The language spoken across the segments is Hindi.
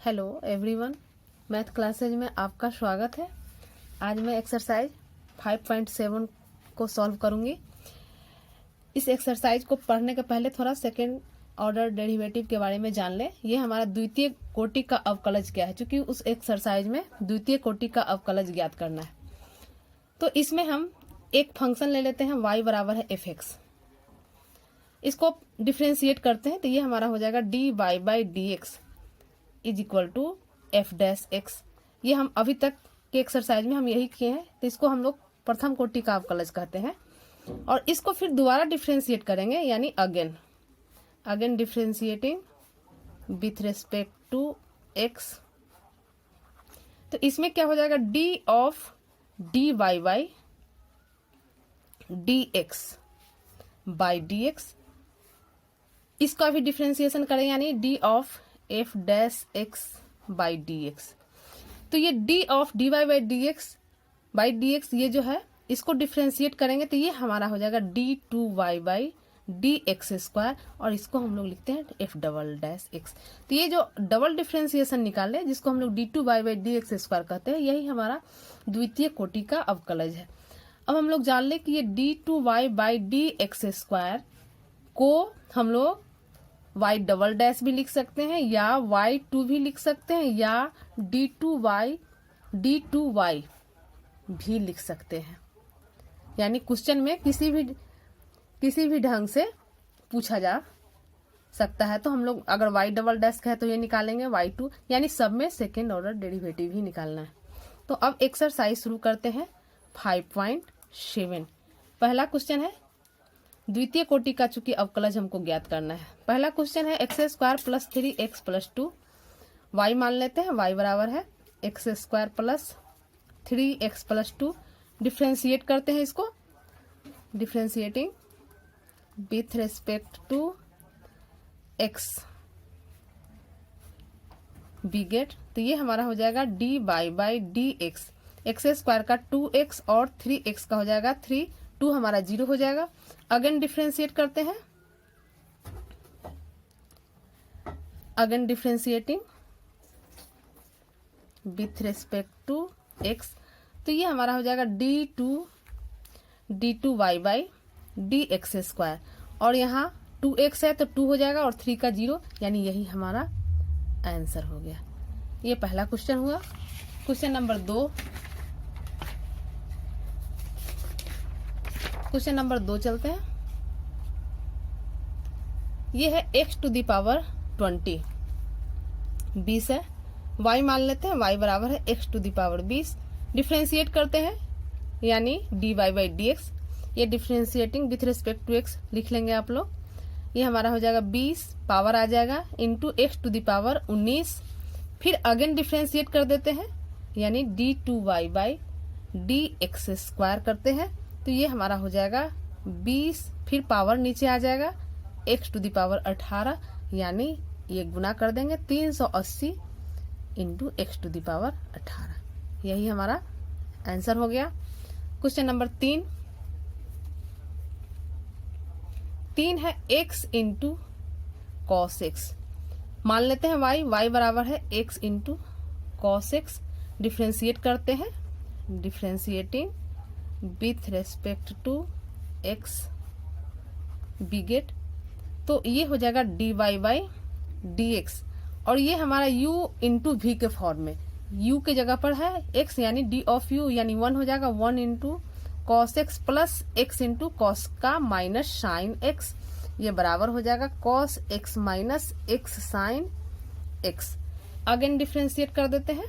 हेलो एवरीवन, मैथ क्लासेज में आपका स्वागत है। आज मैं एक्सरसाइज 5.7 को सॉल्व करूंगी। इस एक्सरसाइज को पढ़ने के पहले थोड़ा सेकेंड ऑर्डर डेरिवेटिव के बारे में जान लें। ये हमारा द्वितीय कोटि का अवकलज क्या है, क्योंकि उस एक्सरसाइज में द्वितीय कोटि का अवकलज ज्ञात करना है। तो इसमें हम एक फंक्शन ले लेते हैं y बराबर है fx। इसको डिफ्रेंशिएट करते हैं तो ये हमारा हो जाएगा dy by D x is equal to f dash x. ये हम अभी तक के एक्सरसाइज में हम यही किए हैं, तो इसको हम लोग प्रथम कोटि का अवकलज कहते हैं। और इसको फिर दोबारा डिफ्रेंशिएट करेंगे, यानी again differentiating with respect to x. तो इसमें क्या हो जाएगा, d of d Y by D x by D x. इसका भी डिफ्रेंशिएशन करें, यानी d of f dash x by D x. तो ये d of d Y by D x by D x, ये जो है इसको डिफ्रेंशिएट करेंगे तो ये हमारा हो जाएगा D two Y by D x square, और इसको हम लोग लिखते हैं एफ डबल डैश एक्स। तो ये जो डबल डिफ्रेंशिएशन निकाले, जिसको हम लोग d two Y by D x square कहते हैं, यही हमारा द्वितीय कोटि का अवकलज है। अब हम लोग जान ले कि ये d two Y by D x square को हम लोग y डबल डैश भी लिख सकते हैं, या y2 भी लिख सकते हैं, या d2y भी लिख सकते हैं। यानी क्वेश्चन में किसी भी ढंग से पूछा जा सकता है। तो हम लोग अगर y डबल डैश कहे तो ये निकालेंगे y2, यानी सब में सेकेंड ऑर्डर डेरिवेटिव ही निकालना है। तो अब एक्सरसाइज शुरू करते हैं 5.7। पहला क्वेश्चन है द्वितीय कोटि का चूंकि अवकलज हमको ज्ञात करना है। पहला क्वेश्चन है X square plus 3x plus 2 y मान लेते हैं। y बराबर है X square plus 3x plus 2। Differentiate करते हैं इसको, differentiating with respect to x we get. तो ये हमारा हो जाएगा D by by D X. X square का 2x और 3x का हो जाएगा 3, 2 हमारा 0 हो जाएगा। अगेन डिफ्रेंशिएट करते हैं, again differentiating with respect to x। तो ये हमारा हो जाएगा D two Y by D x square, और यहाँ 2x है तो 2 हो जाएगा और 3 का 0, यानी यही हमारा आंसर हो गया। ये पहला क्वेश्चन हुआ। क्वेश्चन नंबर 2, क्वेश्चन नंबर 2 चलते हैं। ये है x टू दी पावर 20, 20 है। y मान लेते हैं, y बराबर है x to the power 20। Differentiate करते हैं, यानी d Y by D x. ये differentiating with respect to x लिख लेंगे आप लोग। ये हमारा हो जाएगा 20 पावर आ जाएगा into x to the power 19। फिर अगेन डिफ्रेंशिएट कर देते हैं, यानी D two Y by D x square करते हैं। तो ये हमारा हो जाएगा 20, फिर पावर नीचे आ जाएगा x टू दी पावर 18, यानी ये गुना कर देंगे 380 into X to the power 18। यही हमारा आंसर हो गया। क्वेश्चन नंबर 3 है x इंटू कॉस एक्स। मान लेते हैं y बराबर है x into cos X. Differentiate करते हैं, differentiating with respect to x we get. तो ये हो जाएगा D Y by D X, और ये हमारा u इंटू वी के फॉर्म में, u के जगह पर है x, यानी डी ऑफ u यानी 1 हो जाएगा 1 into cos X plus x into cos का माइनस साइन x। ये बराबर हो जाएगा cos x minus x sine x। Again differentiate कर देते हैं,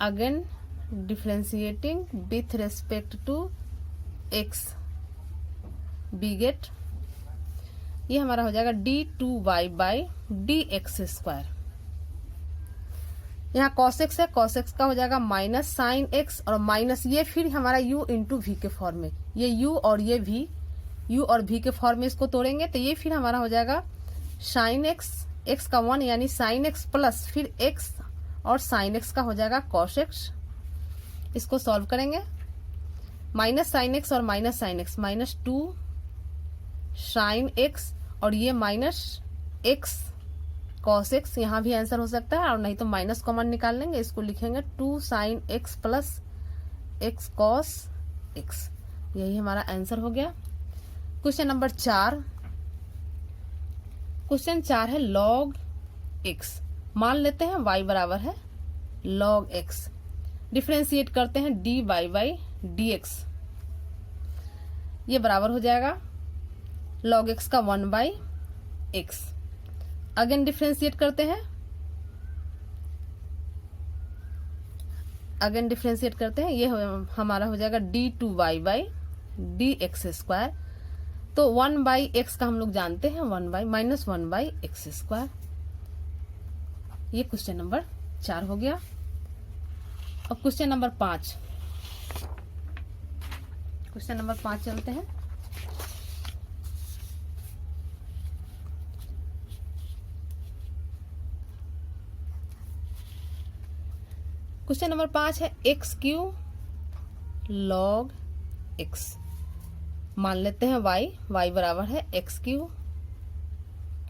again differentiating with respect to x we get. ये हमारा हो जाएगा D two Y by D x square. यहाँ कॉस एक्स है, कॉस एक्स का हो जाएगा माइनस साइन एक्स, और माइनस ये फिर हमारा u इंटू वी के फॉर्म में, ये u और ये v, u और v के फॉर्म में इसको तोड़ेंगे तो ये फिर हमारा हो जाएगा साइन एक्स, x का 1 यानी साइन एक्स प्लस फिर x और साइन एक्स का हो जाएगा कॉस एक्स। इसको सॉल्व करेंगे, माइनस साइन एक्स और minus sine x, minus 2 sign X, और ये माइनस एक्स cos x, यहाँ भी आंसर हो सकता है, और नहीं तो माइनस कॉमन निकाल लेंगे, इसको लिखेंगे 2 sin x plus x cos x। यही हमारा आंसर हो गया। Question number 4। क्वेश्चन 4 है log x। मान लेते हैं y बराबर है log x। डिफ्रेंशिएट करते हैं dy बाई dx। ये बराबर हो जाएगा log x का 1 बाई x। अगेन डिफ्रेंशिएट करते हैं, ये हमारा हो जाएगा d2y बाई dx स्क्वायर। तो 1 बाई एक्स का हम लोग जानते हैं, 1 बाई एक्स स्क्वायर। ये क्वेश्चन नंबर 4 हो गया। अब क्वेश्चन नंबर 5 चलते हैं। क्वेश्चन नंबर 5 है एक्स क्यू लॉग एक्स। मान लेते हैं y बराबर है x Q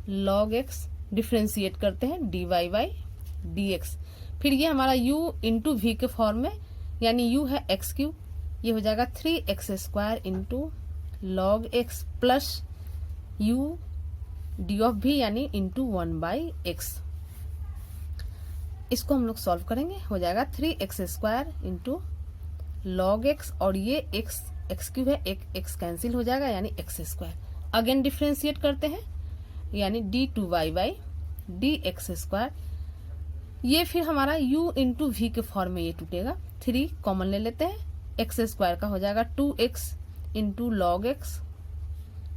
log x. Differentiate करते हैं dy बाई dx। फिर ये हमारा u इंटू वी के फॉर्म में, यानी u है एक्स क्यू, ये हो जाएगा 3x square into log x plus u D of v यानी इंटू 1 बाई एक्स। इसको हम लोग सॉल्व करेंगे, हो जाएगा 3x square into log x, और ये एक्स क्यूब है, एक एक्स कैंसिल हो जाएगा यानी एक्स स्क्वायर। अगेन डिफ्रेंशिएट करते हैं यानी d2y बाई dx स्क्वायर। ये फिर हमारा u इंटू वी के फॉर्म में ये टूटेगा, 3 कॉमन ले लेते हैं, एक्स स्क्वायर का हो जाएगा 2x into log x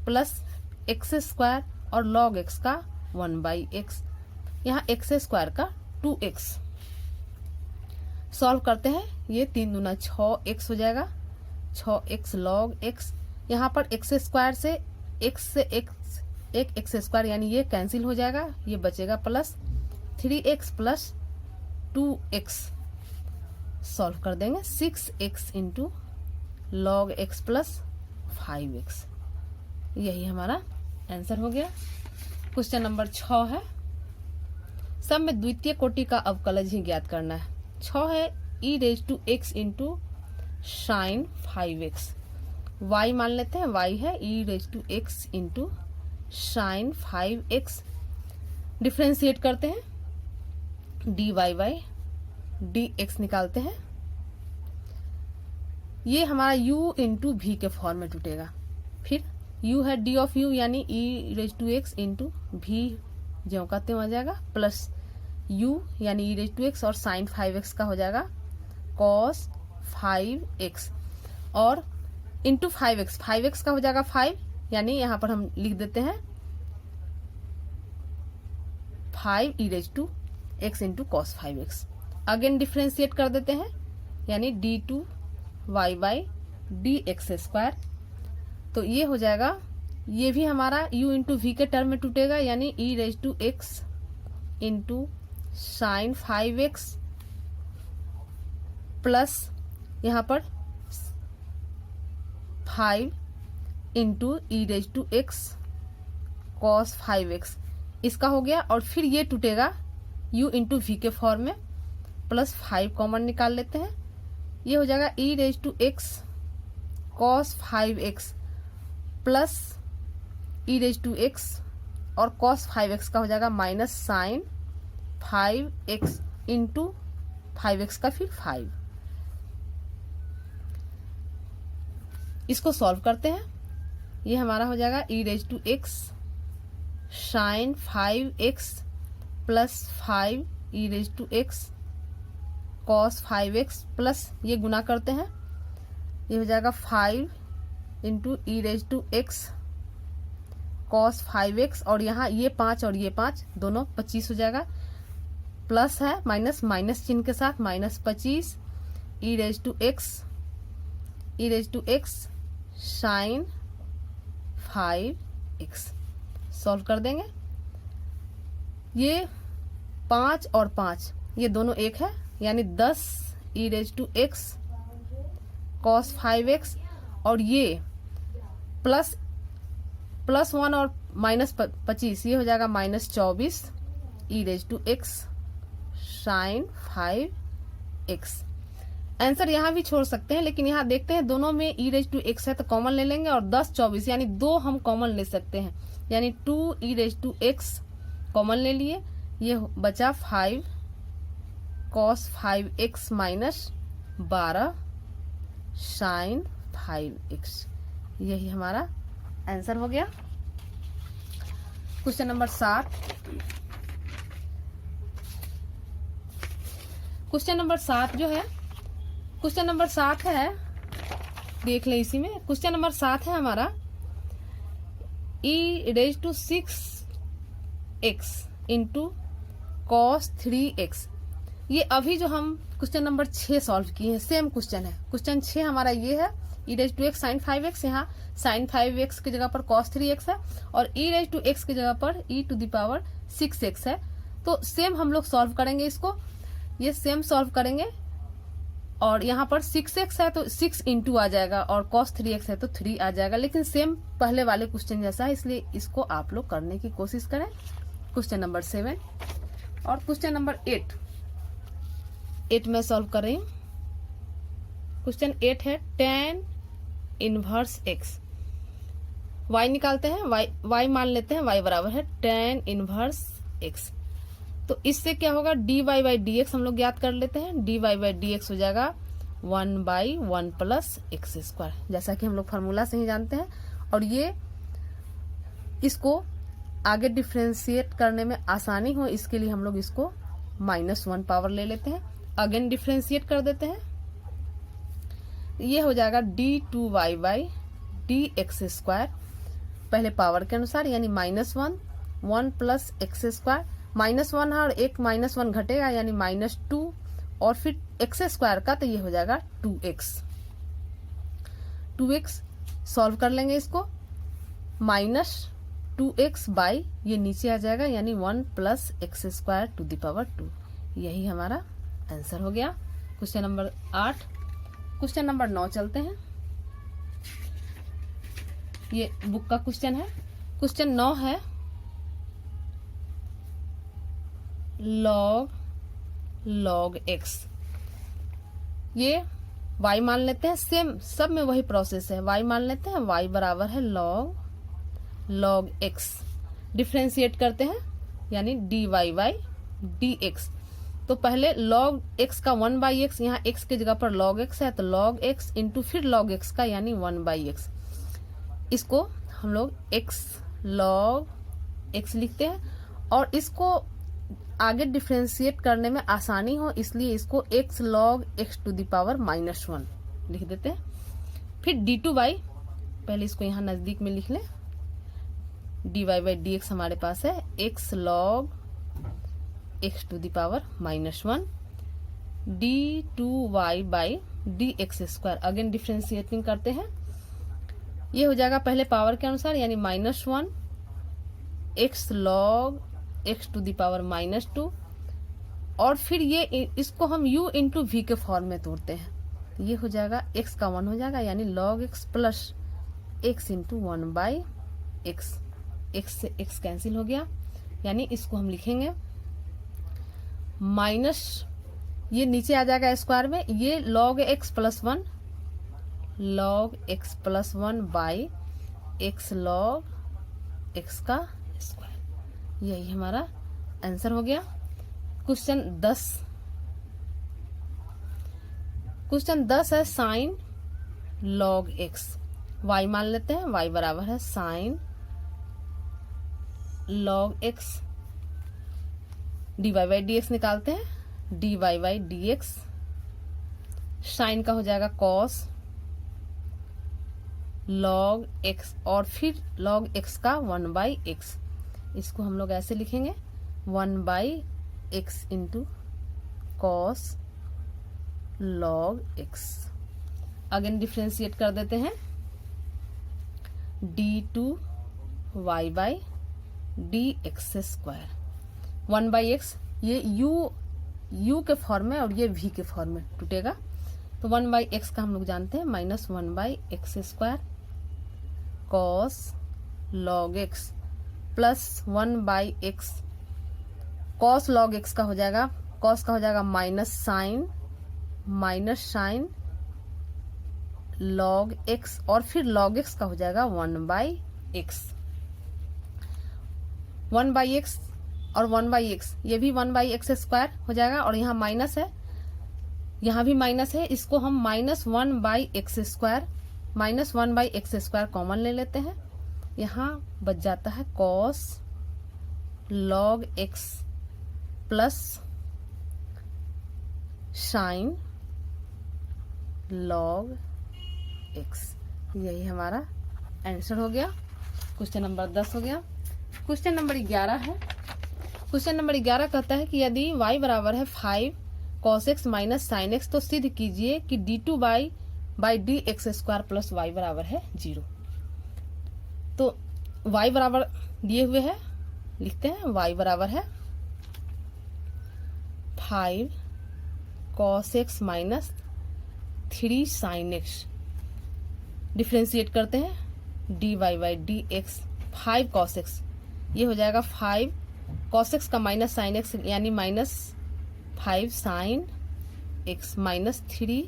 plus X square और लॉग एक्स का 1 बाई एक्स, यहाँ एक्स स्क्वायर का 2x। सॉल्व करते हैं, ये 3 दूना 6x हो जाएगा, 6x लॉग x। यहाँ पर एक्स स्क्वायर से x से एक एक्स स्क्वायर यानी ये कैंसिल हो जाएगा, ये बचेगा plus 3x plus 2x। Solve कर देंगे 6x into log x plus 5x। यही हमारा आंसर हो गया। क्वेश्चन नंबर 6 है, सब में द्वितीय कोटि का अवकलज ही ज्ञात करना है। 6 है e raise to x into sine 5x। y मान लेते हैं, y है e raise to x into sine 5x। Differentiate करते हैं dy बाई dx निकालते हैं, ये हमारा u इंटू वी के फॉर्म में टूटेगा। फिर u है d ऑफ u यानी e raise to x into V ज्यों का त्यों आ जाएगा, प्लस u यानी e रेज टू x और साइन 5x का हो जाएगा cos 5x और इंटू 5x का हो जाएगा 5, यानी यहाँ पर हम लिख देते हैं 5 e raise to x into cos 5x। Again differentiate कर देते हैं यानी d2y बाई dx स्क्वायर। तो ये हो जाएगा, ये भी हमारा u इंटू वी के टर्म में टूटेगा यानी e raise to x into sine 5x plus यहाँ पर 5 into e raise to x cos 5x। इसका हो गया, और फिर ये टूटेगा u इंटू वी के फॉर्म में, प्लस 5 कॉमन निकाल लेते हैं, ये हो जाएगा e raise to x cos 5x plus e raise to x और कॉस 5x का हो जाएगा minus sign 5x into 5x का फिर 5। इसको सॉल्व करते हैं, ये हमारा हो जाएगा e raise to x sine 5x plus 5 e raise to x cos 5x plus ये गुना करते हैं, ये हो जाएगा 5 into e raise to x cos 5x और यहाँ ये 5 और ये 5 दोनों 25 हो जाएगा, प्लस है माइनस चिन्ह के साथ minus 25 E raise to x sine 5x। Solve कर देंगे, ये 5 और 5 ये दोनों एक है यानी 10 e raise to x cos 5x और ये प्लस 1 और माइनस 25 ये हो जाएगा minus 24 E raise to x sine 5x। Answer यहाँ भी छोड़ सकते हैं, लेकिन यहाँ देखते हैं दोनों में ई रेज टू एक्स है तो कॉमन ले लेंगे, और 10 24 यानी 2 हम कॉमन ले सकते हैं, यानी 2 ई रेज टू एक्स कॉमन ले लिए। ये बचा 5 cos 5x minus 12 sign 5x। यही हमारा आंसर हो गया। Question number 7। क्वेश्चन नंबर 7 जो है, क्वेश्चन नंबर 7 है, देख ले इसी में। क्वेश्चन नंबर 7 है हमारा e raise to 6x into cos 3x। ये अभी जो हम क्वेश्चन नंबर 6 सॉल्व किए हैं, सेम क्वेश्चन है। क्वेश्चन 6 हमारा ये है e raise to x sine 5x, यहाँ साइन 5x की जगह पर cos 3x है, और e रेज टू एक्स की जगह पर e to the power 6x है। तो सेम हम लोग सॉल्व करेंगे इसको, ये सेम सॉल्व करेंगे। और यहाँ पर 6x है तो 6 इंटू आ जाएगा, और cos 3x है तो 3 आ जाएगा, लेकिन सेम पहले वाले क्वेश्चन जैसा है, इसलिए इसको आप लोग करने की कोशिश करें। क्वेश्चन नंबर 7 और क्वेश्चन नंबर 8 में सॉल्व कर रही हूँ। क्वेश्चन 8 है tan इनवर्स x। y निकालते हैं, y मान लेते हैं, y बराबर है tan इनवर्स x। तो इससे क्या होगा, dy बाई dx हम लोग ज्ञात कर लेते हैं। dy बाई dx हो जाएगा 1/1 प्लस एक्स स्क्वायर, जैसा कि हम लोग फार्मूला से ही जानते हैं। और ये इसको आगे डिफ्रेंशिएट करने में आसानी हो, इसके लिए हम लोग इसको -1 पावर ले लेते हैं। अगेन डिफ्रेंशिएट कर देते हैं, ये हो जाएगा d2y बाई dx स्क्वायर, पहले पावर के अनुसार, यानी -1 प्लस एक्स स्क्वायर। -1 है और एक -1 घटेगा यानी -2, और फिर एक्स स्क्वायर का तो ये हो जाएगा 2x सॉल्व कर लेंगे इसको। -2x बाई ये नीचे आ जाएगा, यानी 1 plus X square to the power 2। यही हमारा आंसर हो गया क्वेश्चन नंबर 8। क्वेश्चन नंबर 9 चलते हैं। ये बुक का क्वेश्चन है। क्वेश्चन 9 है log x। ये y मान लेते हैं, सेम सब में वही प्रोसेस है। y मान लेते हैं, y बराबर है log x। डिफ्रेंशिएट करते हैं, यानी dy बाई dx। तो पहले log x का 1/x, यहाँ x की जगह पर log x है तो log x इंटू फिर log x का, यानी 1/x। इसको हम लोग x log x लिखते हैं, और इसको आगे डिफ्रेंशिएट करने में आसानी हो, इसलिए इसको x log x to the power -1 लिख देते हैं। फिर d2y, पहले इसको यहाँ नजदीक में लिख लें, dy बाई dx हमारे पास है x log x to the power -1 d2y by dx square. Again differentiating करते हैं, ये हो जाएगा पहले पावर के अनुसार, यानी -1 x log x to the power -2, और फिर ये इसको हम u इंटू वी के फॉर्म में तोड़ते हैं। ये हो जाएगा x का 1 हो जाएगा, यानी log x plus x into 1/x। x से x कैंसिल हो गया, यानी इसको हम लिखेंगे माइनस, ये नीचे आ जाएगा स्क्वायर में, ये log x plus 1 by x log x का स्क्वायर। यही हमारा आंसर हो गया। क्वेश्चन 10 है साइन log x। y मान लेते हैं, y बराबर है sine log x। dy by dx निकालते हैं, dy बाई dx साइन का हो जाएगा cos log x, और फिर log x का 1/x। इसको हम लोग ऐसे लिखेंगे 1/x into cos log x। Again differentiate कर देते हैं, d2y by dx square 1/x, ये u के फॉर्म में और ये v के फॉर्म में टूटेगा, तो 1/x का हम लोग जानते हैं -1/x square cos log x plus 1/x cos log x का हो जाएगा, कॉस का हो जाएगा माइनस साइन लॉग एक्स, और फिर लॉग एक्स का हो जाएगा 1/x। 1/x और 1/x, ये भी 1/x स्क्वायर हो जाएगा, और यहाँ माइनस है, यहाँ भी माइनस है, इसको हम -1/x स्क्वायर कॉमन ले लेते हैं। यहाँ बच जाता है cos log x plus sign log x. यही हमारा आंसर हो गया। क्वेश्चन नंबर 10 हो गया। क्वेश्चन नंबर 11 है। क्वेश्चन नंबर 11 कहता है कि यदि y बराबर है 5 cos x minus sine x, तो सिद्ध कीजिए कि d2y/dx स्क्वायर प्लस y बराबर है 0। तो y बराबर दिए हुए है, लिखते हैं y बराबर है 5 cos x minus 3 sin x, differentiate करते हैं dy/dx 5 cos x, ये हो जाएगा 5 cos x का माइनस साइन x यानी -5 sin x minus 3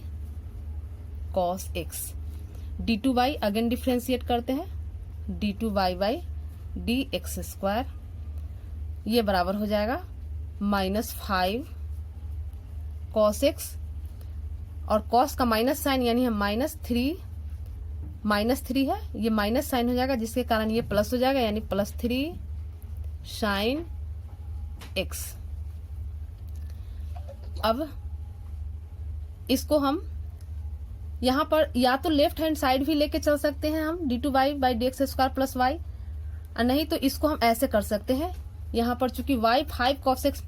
cos x। d2y again differentiate करते हैं d2y/dx स्क्वायर, ये बराबर हो जाएगा -5 cos x, और cos का माइनस साइन यानी हम -3 है, ये माइनस साइन हो जाएगा जिसके कारण ये प्लस हो जाएगा यानी +3 sin x। अब इसको हम यहाँ पर या तो लेफ्ट हैंड साइड भी लेके चल सकते हैं हम d2y/dx स्क्वायर प्लस y, और नहीं तो इसको हम ऐसे कर सकते हैं। यहाँ पर चूंकि y 5 cos x,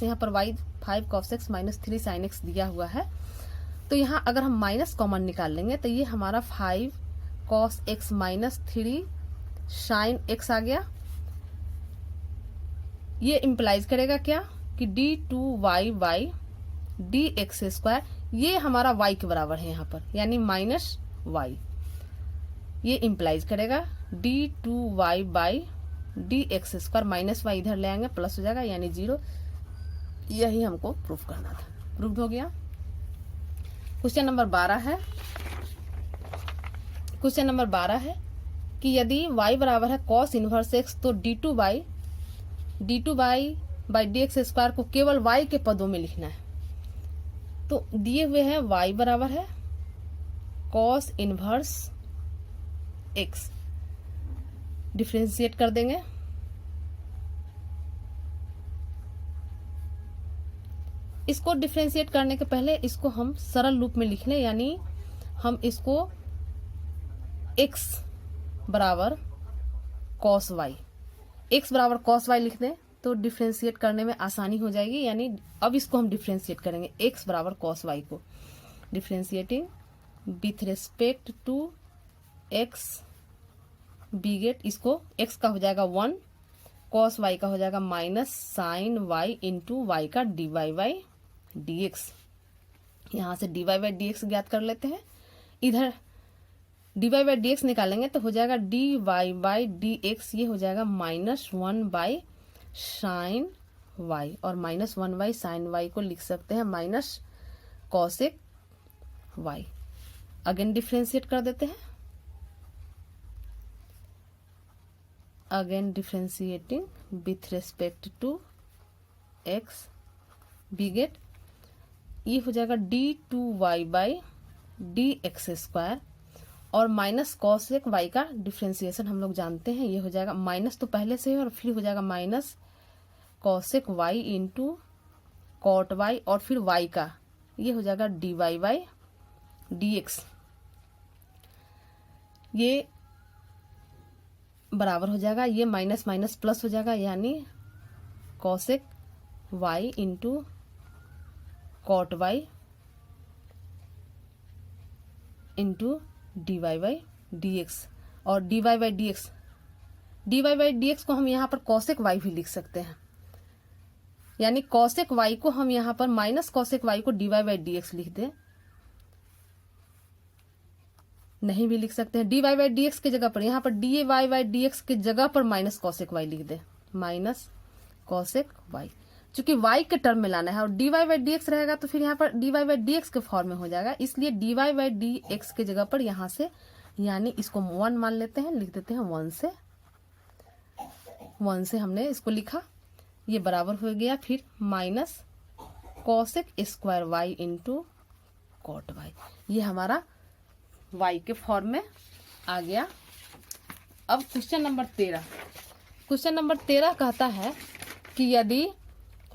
यहाँ पर y 5 cos x minus 3 sin x दिया हुआ है, तो यहाँ अगर हम माइनस कॉमन निकाल लेंगे तो ये हमारा 5 cos x minus 3 sin x आ गया। ये इम्प्लाइज करेगा क्या कि d2y/dx स्क्वायर, ये हमारा y के बराबर है यहाँ पर, यानी -y। ये इम्प्लाइज करेगा d2y/dx स्क्वायर माइनस y इधर ले आएंगे, प्लस हो जाएगा यानी 0। यही हमको प्रूफ करना था, प्रूफ हो गया। क्वेश्चन नंबर 12 है। क्वेश्चन नंबर 12 है कि यदि y बराबर है cos इनवर्स x, तो d2y/dx स्क्वायर को केवल y के पदों में लिखना है। तो दिए हुए हैं y बराबर है cos इनवर्स x, डिफ्रेंशिएट कर देंगे। इसको डिफ्रेंशिएट करने के पहले इसको हम सरल रूप में लिख लें, यानी हम इसको x बराबर cos y, x बराबर cos y लिख दें तो डिफ्रेंशिएट करने में आसानी हो जाएगी। यानी अब इसको हम डिफ्रेंशिएट करेंगे, x बराबर cos y को differentiating with respect to x we get, इसको x का हो जाएगा 1, cos y का हो जाएगा minus sine y into y का dy/dx। यहाँ से dy/dx ज्ञात कर लेते हैं, इधर dy/dx निकालेंगे तो हो जाएगा dy/dx, ये हो जाएगा -1 साइन y, और -1 साइन y को लिख सकते हैं minus cosec y। Again differentiate कर देते हैं, again differentiating with respect to x we get, ये हो जाएगा d2y/dx स्क्वायर, और माइनस cosec y का डिफ्रेंशिएशन हम लोग जानते हैं, ये हो जाएगा माइनस तो पहले से है, और फिर हो जाएगा minus cosec y into cot y, और फिर y का ये हो जाएगा dy/dx। ये बराबर हो जाएगा, ये माइनस माइनस प्लस हो जाएगा, यानी cosec y into cot y into dy/dx, और dy/dx को हम यहाँ पर cosec y भी लिख सकते हैं, यानी cosec y को हम यहाँ पर माइनस cosec y को dy/dx लिख दें, नहीं भी लिख सकते हैं। dy/dx की जगह पर यहाँ पर dy/dx की जगह पर माइनस cosec y लिख दें, माइनस कॉसेक वाई। चूंकि वाई के टर्म में लाना है और dy बाई डी एक्स रहेगा तो फिर यहाँ पर dy बाई डी एक्स के फॉर्म में हो जाएगा, इसलिए dy बाई डी एक्स के जगह पर यहाँ से यानी इसको 1 मान लेते हैं, लिख देते हैं 1 से हमने इसको लिखा, ये बराबर हो गया फिर minus cosec square Y into cot Y. ये हमारा वाई के फॉर्म में आ गया। अब क्वेश्चन नंबर 13। क्वेश्चन नंबर 13 कहता है कि यदि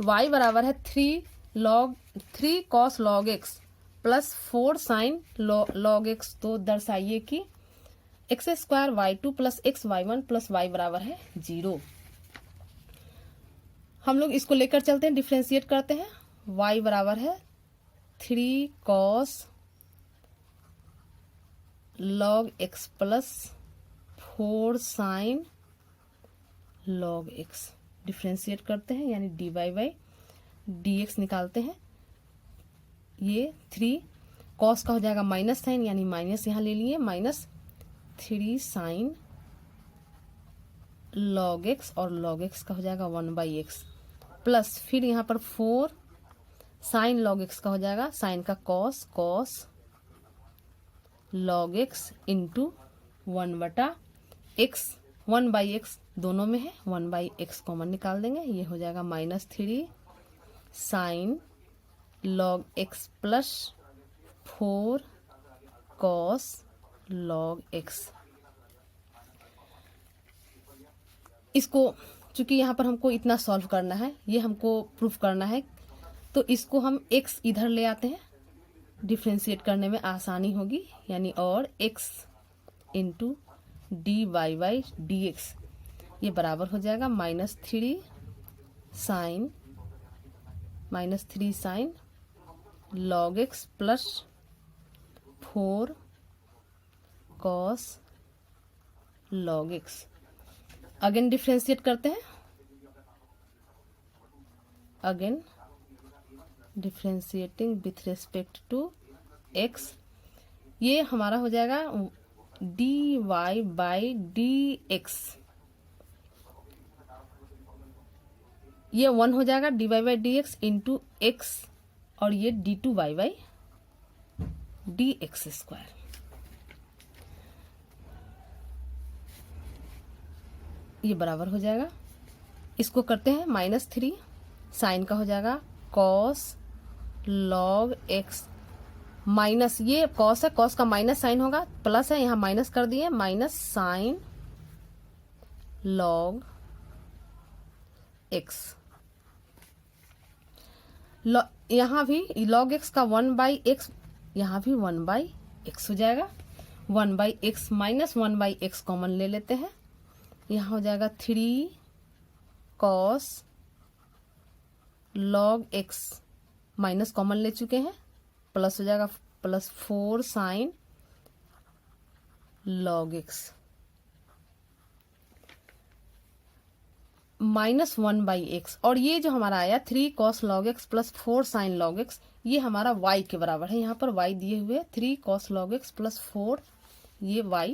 y बराबर है 3 cos log x plus 4 sine log x, तो दर्शाइए कि X square Y two plus X Y one plus Y बराबर है 0। हम लोग इसको लेकर चलते हैं, डिफ्रेंशिएट करते हैं। y बराबर है 3 cos log x plus 4 sine log x, differentiate करते हैं यानी dy बाई dx निकालते हैं। ये 3 cos का हो जाएगा माइनस साइन यानी माइनस यहाँ ले लिए, माइनस 3 साइन log x और log x का हो जाएगा 1 बाई एक्स, प्लस फिर यहाँ पर 4 साइन log x का हो जाएगा, साइन का cos log x इंटू 1 बटा x, 1 बाई एक्स दोनों में है, 1 बाई एक्स कॉमन निकाल देंगे, ये हो जाएगा minus 3 sine log x plus 4 cos log x। इसको चूंकि यहाँ पर हमको इतना सॉल्व करना है, ये हमको प्रूफ करना है, तो इसको हम x इधर ले आते हैं, डिफ्रेंशिएट करने में आसानी होगी, यानी और x into D Y by D x, ये बराबर हो जाएगा minus 3 sine log x plus 4 cos log x। Again differentiate करते हैं, again differentiating with respect to x, ये हमारा हो जाएगा dy बाई dx, ये 1 हो जाएगा dy by dx into x, और ये d2y बाई dx स्क्वायर। ये बराबर हो जाएगा, इसको करते हैं माइनस 3 साइन का हो जाएगा cos log x, माइनस ये cos है, cos का माइनस साइन होगा, प्लस है यहाँ माइनस कर दिए, माइनस साइन log x, यहाँ भी log x का 1 बाई एक्स, यहाँ भी 1 बाई एक्स हो जाएगा, 1 by x minus 1 by x common ले लेते हैं, यहाँ हो जाएगा 3 cos log x, minus common ले चुके हैं, प्लस हो जाएगा plus 4 sine log x minus 1 by X, और ये जो हमारा आया 3 cos log x plus 4 sine log x, ये हमारा y के बराबर है, यहाँ पर y दिए हुए 3 cos log x प्लस 4, ये y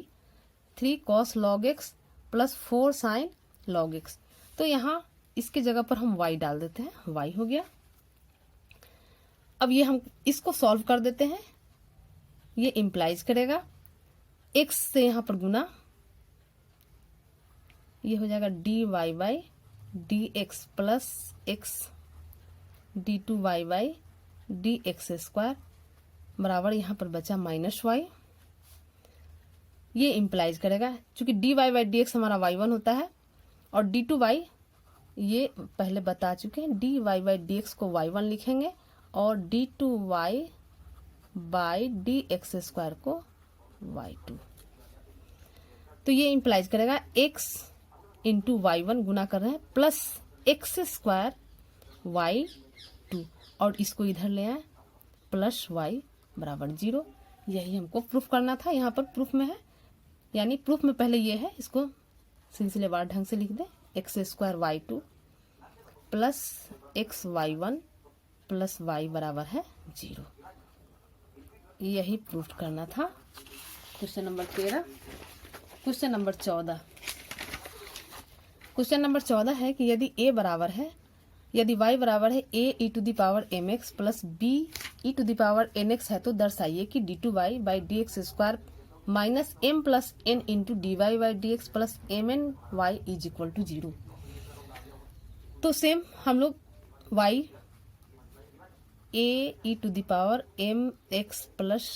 3 cos log x plus 4 sine log x, तो यहाँ इसके जगह पर हम y डाल देते हैं, y हो गया। अब ये हम इसको सॉल्व कर देते हैं, ये इम्प्लाइज करेगा x से यहाँ पर गुना, ये हो जाएगा dy by dx plus x d2y by dx square बराबर यहाँ पर बचा माइनस y, ये इम्प्लाइज करेगा क्योंकि dy बाई dx हमारा y1 होता है, और d2y ये पहले बता चुके हैं, dy बाई dx को y1 लिखेंगे और d2y बाई dx स्क्वायर को y2, तो ये इम्प्लाइज करेगा x इंटू y1 गुना कर रहे हैं प्लस एक्स स्क्वायर y2, और इसको इधर ले आए प्लस y बराबर 0, यही हमको प्रूफ करना था, यहाँ पर प्रूफ में है, यानी प्रूफ में पहले ये है, इसको सिलसिलेवार ढंग से लिख दे, x square y2 plus x y1 plus y बराबर है 0, यही प्रूफ करना था। Question number 13। Question number 14। Question number 14 है कि यदि y बराबर है a e to the power mx plus b e to the power nx है तो दर्शाइए कि d2y by D x square minus m plus n into D Y by D x plus M N Y is equal to 0। तो सेम हम लोग y a e to the power mx plus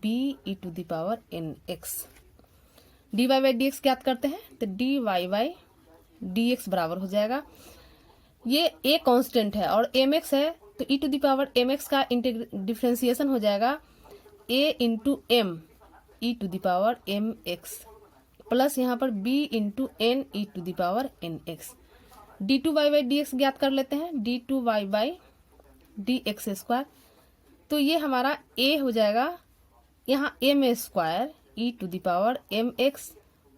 b e to the power nx dy by D X ज्ञात करते हैं तो dy बाई डी एक्स बराबर हो जाएगा, ये a कांस्टेंट है और mx है तो e to the power mx का डिफ्रेंसिएशन हो जाएगा a into m e to the power mx plus यहाँ पर b into n e to the power nx। d2y by D X ज्ञात कर लेते हैं, d2y by D x square, तो ये हमारा a हो जाएगा यहाँ m square e to the power mx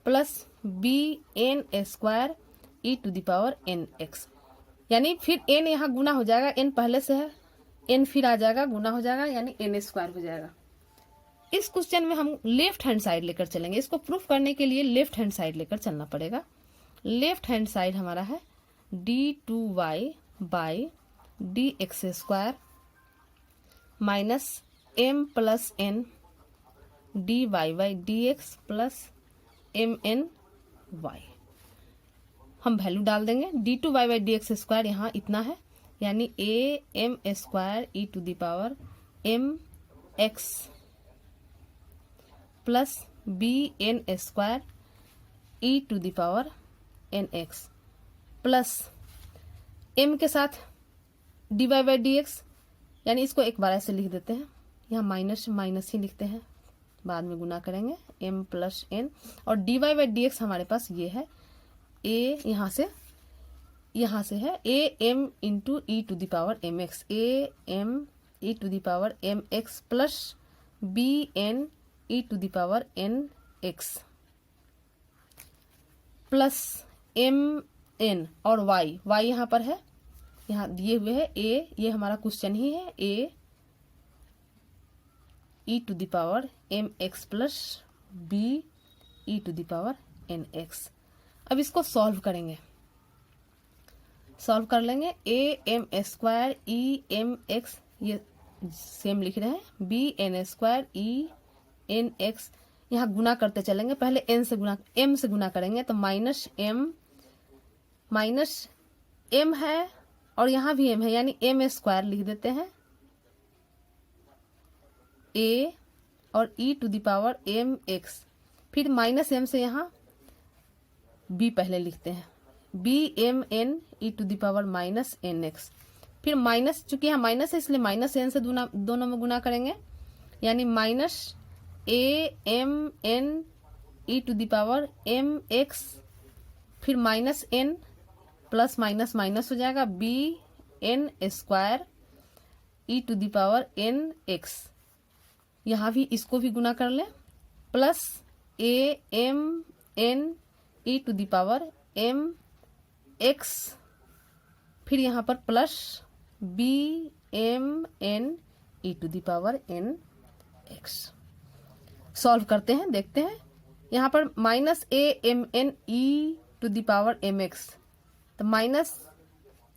plus b n square e to the power nx, यानी फिर n यहाँ गुना हो जाएगा, n पहले से है, n फिर आ जाएगा गुना हो जाएगा यानी n स्क्वायर हो जाएगा। इस क्वेश्चन में हम लेफ्ट हैंड साइड लेकर चलेंगे, इसको प्रूफ करने के लिए लेफ्ट हैंड साइड लेकर चलना पड़ेगा। लेफ्ट हैंड साइड हमारा है d2y by D x square minus m plus n dy by D x plus M N Y. हम वैल्यू डाल देंगे, d2y by D x square यहाँ इतना है यानी a m square e to the power m x plus b n square e to the power n x plus m के साथ dy बाई डी एक्स, यानी इसको एक बार ऐसे लिख देते हैं, यहाँ माइनस माइनस ही लिखते हैं, बाद में गुना करेंगे m प्लस n और dy बाई डी एक्स हमारे पास ये है a यहाँ से है a m into E to the power M X, a m E to the power M X plus b n E to the power n x plus m n और y यहाँ पर है, यहाँ दिए हुए है a, ये हमारा क्वेश्चन ही है a E to the power M X plus b E to the power n x। अब इसको सॉल्व करेंगे, सॉल्व कर लेंगे a m square E M X, ये सेम लिख रहे हैं b n square E N X, यहाँ गुना करते चलेंगे, पहले n से गुना m से गुना करेंगे तो माइनस m है और यहाँ भी m है यानी m स्क्वायर लिख देते हैं a और e to the power M X, फिर माइनस m से यहाँ b पहले लिखते हैं b m n e to the power minus N X, फिर माइनस, चूंकि यहाँ माइनस है इसलिए माइनस n से दोनों में गुना करेंगे यानी minus a m n e to the power m x, फिर minus n plus minus minus हो जाएगा b n square e to the power n x, यहाँ भी इसको भी गुना कर ले plus a m n e to the power m x, फिर यहाँ पर plus b m n e to the power n x। Solve करते हैं, देखते हैं यहाँ पर minus a m n e to the power m x, तो माइनस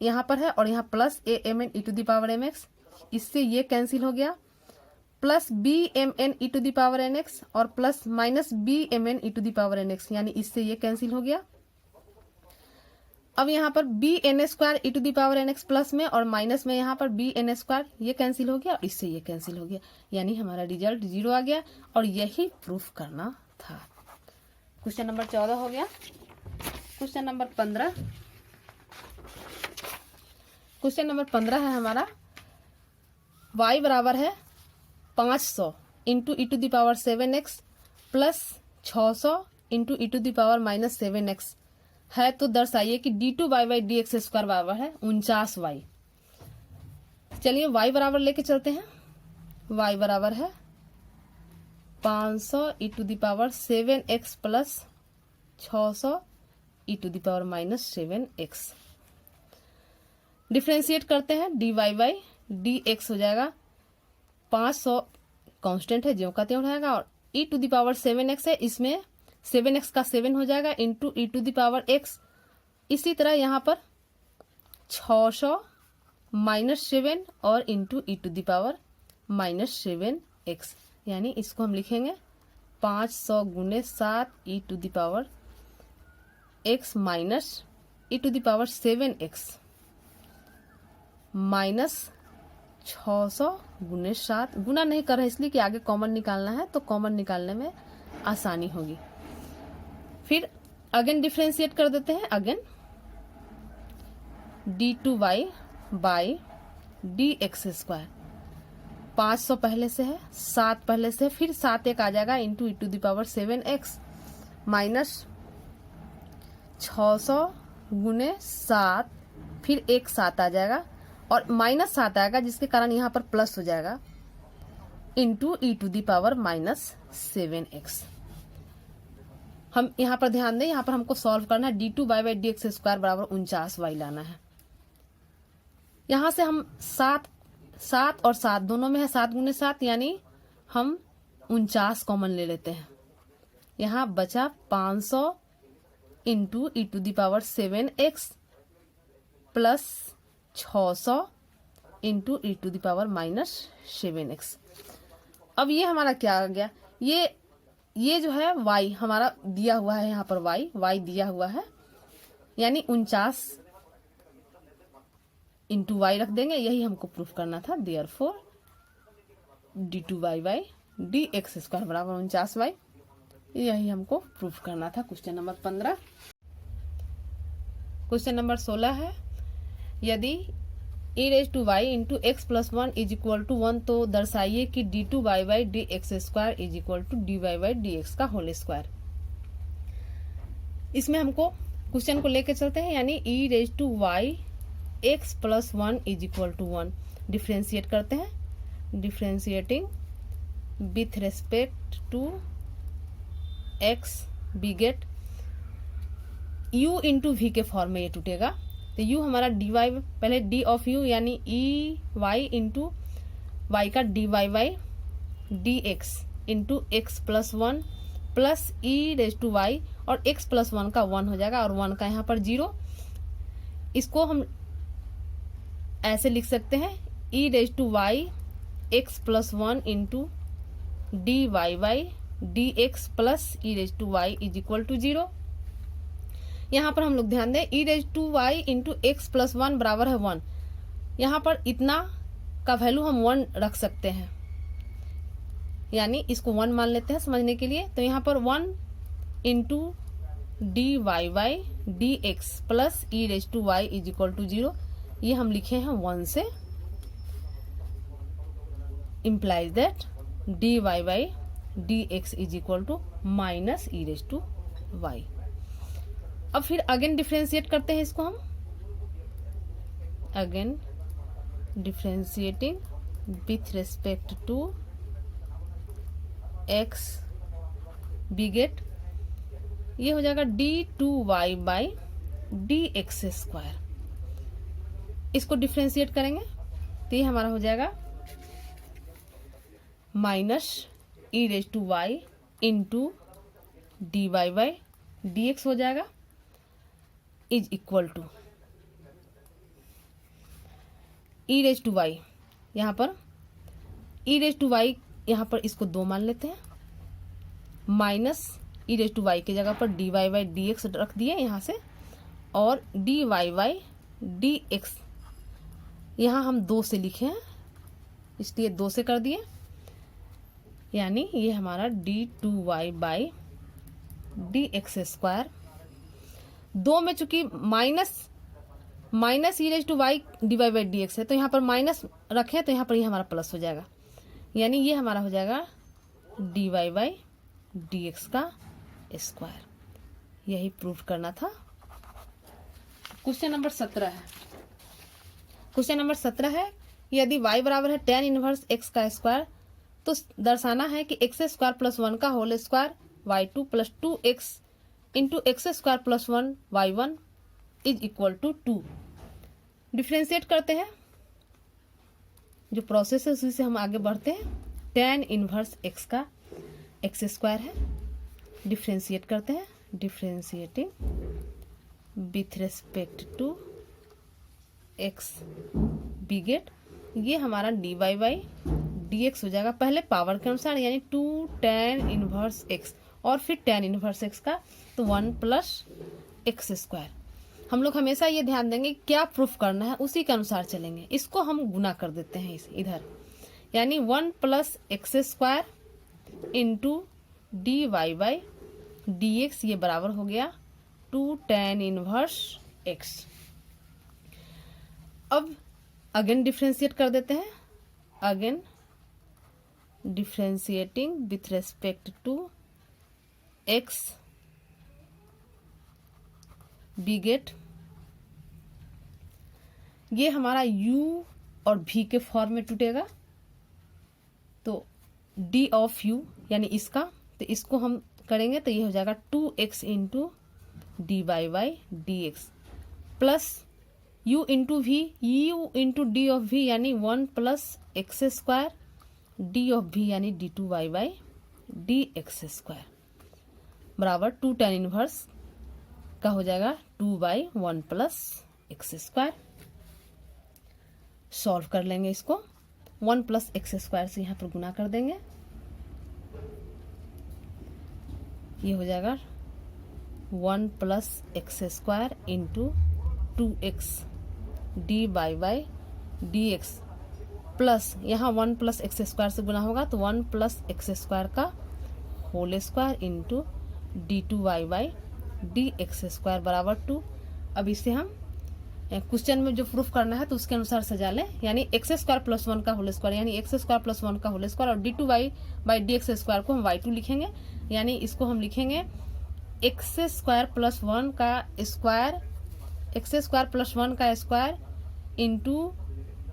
यहाँ पर है और यहाँ plus a m n e to the power m x, इससे ये कैंसिल हो गया, plus b m n e to the power n x और plus minus b m n e to the power n x, यानी इससे ये कैंसिल हो गया। अब यहाँ पर b n square e to the power n x plus में और माइनस में यहाँ पर b n स्क्वायर, ये कैंसिल हो गया और इससे ये कैंसिल हो गया, यानी हमारा रिजल्ट 0 आ गया और यही प्रूफ करना था। क्वेश्चन नंबर 14 हो गया। क्वेश्चन नंबर 15, क्वेश्चन नंबर 15 है हमारा y बराबर है 500 into E to the power 7x plus 600 into E to the power minus 7x है तो दर्शाइए कि d2y by D x square बराबर है 49y। चलिए y बराबर लेके चलते हैं, y बराबर है 500 e to the power 7x plus 600 e to the power minus 7x। Differentiate करते हैं, dy बाई डी एक्स हो जाएगा 500 कांस्टेंट है ज्यों का त्यों रहेगा और e to the power 7x है, इसमें 7x का 7 हो जाएगा into E to the power x इसी तरह यहाँ पर 600 -7 और इंटू e⁻⁻7x, यानी इसको हम लिखेंगे 500 × 7 e⁻x माइनस e⁻7x माइनस 600 × 7। गुना नहीं कर रहे इसलिए कि आगे कॉमन निकालना है, तो कॉमन निकालने में आसानी होगी। फिर अगेन डिफ्रेंशिएट कर देते हैं। अगेन d2y बाई dx², 500 पहले से है, 7 पहले से है, फिर 7 एक आ जाएगा इंटू e⁻7x माइनस 600 × 7, फिर एक 7 आ जाएगा और माइनस 7 आएगा, जिसके कारण यहाँ पर प्लस हो जाएगा इंटू e⁻⁻7x। हम यहाँ पर ध्यान दें, यहाँ पर हमको सॉल्व करना है। d2y बाई dx² बराबर 49y लाना है। यहाँ से हम 7 और 7 दोनों में है, 7 × 7 यानी हम 49 कॉमन ले लेते हैं। यहाँ बचा 500 into e⁻7x plus 600 into e⁻⁻7x। अब ये हमारा क्या आ गया, ये जो है y हमारा दिया हुआ है, यहाँ पर y दिया हुआ है, यानी 49 इंटू y रख देंगे, यही हमको प्रूफ करना था। देयरफॉर d2y बाई dx² बराबर 49y, यही हमको प्रूफ करना था। Question number 15। क्वेश्चन नंबर 16 है, यदि e⁻y इंटू x + 1 = 1 तो दर्शाइए कि d2y by dx² = dy by dx का होल स्क्वायर। इसमें हमको क्वेश्चन को लेके चलते हैं, यानी e⁻y x + 1 = 1 डिफ्रेंशिएट करते हैं। Differentiating with respect to x we get u into we के फॉर्म में ये टूटेगा, तो u हमारा dy, पहले d ऑफ u यानी e y इंटू y का dy by dx into x + 1 plus e⁻y और x + 1 का 1 हो जाएगा और 1 का यहाँ पर 0। इसको हम ऐसे लिख सकते हैं e⁻y x + 1 into dy by dx plus e⁻y = 0। यहाँ पर हम लोग ध्यान दें, e⁻y इंटू x + 1 बराबर है 1। यहाँ पर इतना का वैल्यू हम 1 रख सकते हैं, यानी इसको 1 मान लेते हैं समझने के लिए। तो यहाँ पर 1 into dy by dx plus e⁻y = 0, ये हम लिखे हैं 1 से। implies that dy by dx = minus e⁻y। अब फिर अगेन डिफ्रेंशिएट करते हैं इसको हम। Again differentiating with respect to x we get, ये हो जाएगा d2y बाई dx²। इसको डिफ्रेंशिएट करेंगे तो ये हमारा हो जाएगा minus e⁻y into dy by dx हो जाएगा = e⁻y। यहाँ पर e⁻y यहाँ पर इसको 2 मान लेते हैं, माइनस e⁻y की जगह पर dy बाई dx रख दिए यहाँ से, और dy बाई dx यहाँ हम 2 से लिखे हैं इसलिए 2 से कर दिए, यानी ये हमारा d2y बाई dx²। 2 में चूंकि minus e⁻y dy by dx है, तो यहाँ पर माइनस रखें तो यहाँ पर ये हमारा प्लस हो जाएगा, यानी ये हमारा हो जाएगा dy बाई dx का स्क्वायर। यही प्रूफ करना था। क्वेश्चन नंबर 17 है। क्वेश्चन नंबर 17 है, यदि y बराबर है tan इनवर्स x का स्क्वायर, तो दर्शाना है कि x² + 1 का whole square y2 + 2x into x² + 1 y1 = 2। Differentiate करते हैं, जो प्रोसेस है उसी से हम आगे बढ़ते हैं। tan इनवर्स x का x² है, डिफ्रेंशिएट करते हैं। Differentiating with respect to X we get, ये हमारा D Y by D X हो जाएगा पहले पावर के अनुसार, यानी 2 tan इनवर्स एक्स और फिर tan इनवर्स एक्स का, तो 1 प्लस एक्स स्क्वायर। हम लोग हमेशा ये ध्यान देंगे क्या प्रूफ करना है उसी के अनुसार चलेंगे। इसको हम गुना कर देते हैं इधर, यानी 1 plus X square into D Y by D x, ये बराबर हो गया 2 tan इनवर्स एक्स। अब अगेन डिफ्रेंशिएट कर देते हैं, again differentiating with respect to X we get, ये हमारा u और v के फॉर्म में टूटेगा, तो d ऑफ u यानी इसका, तो इसको हम करेंगे तो ये हो जाएगा 2x into D Y by D x plus u into V, u into D of v यानी 1 plus X square D of v यानी D two Y by D x square बराबर 2 tan इनवर्स का हो जाएगा 2 by 1 plus X square. Solve कर लेंगे इसको, 1 प्लस एक्स स्क्वायर से यहाँ पर गुना कर देंगे, ये हो जाएगा 1 plus X square into 2x D by by D x plus यहाँ 1 प्लस एक्स स्क्वायर से गुना होगा तो 1 प्लस एक्स स्क्वायर का whole square into D two Y by D x square बराबर 2। अब इसे हम क्वेश्चन में जो प्रूफ करना है तो उसके अनुसार सजा लें, यानी एक्स स्क्वायर प्लस 1 का होल स्क्वायर यानी एक्स स्क्वायर प्लस 1 का होल स्क्वायर और D two Y by D x square को हम y2 लिखेंगे, यानी इसको हम लिखेंगे एक्स स्क्वायर प्लस 1 का स्क्वायर, एक्स स्क्वायर प्लस 1 का स्क्वायर इंटू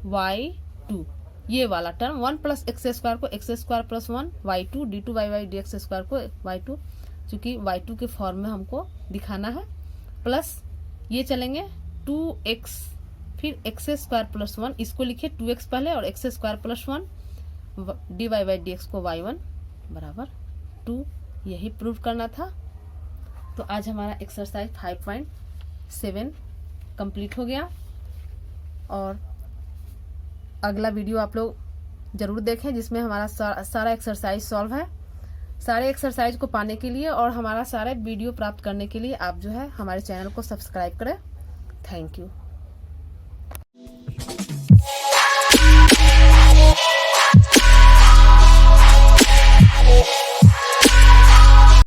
y2, ये वाला टर्म 1 प्लस एक्स स्क्वायर को X square plus 1 y2 D two Y by D x square को y2, चूंकि y2 के फॉर्म में हमको दिखाना है, प्लस ये चलेंगे 2x फिर एक्स स्क्वायर प्लस 1, इसको लिखे 2x पहले और X square plus 1 D Y by D X को y1 बराबर 2, यही प्रूव करना था। तो आज हमारा एक्सरसाइज 5.7 कंप्लीट हो गया और अगला वीडियो आप लोग जरूर देखें जिसमें हमारा सारा एक्सरसाइज सॉल्व है। सारे एक्सरसाइज को पाने के लिए और हमारा सारे वीडियो प्राप्त करने के लिए आप जो है हमारे चैनल को सब्सक्राइब करें। Thank you.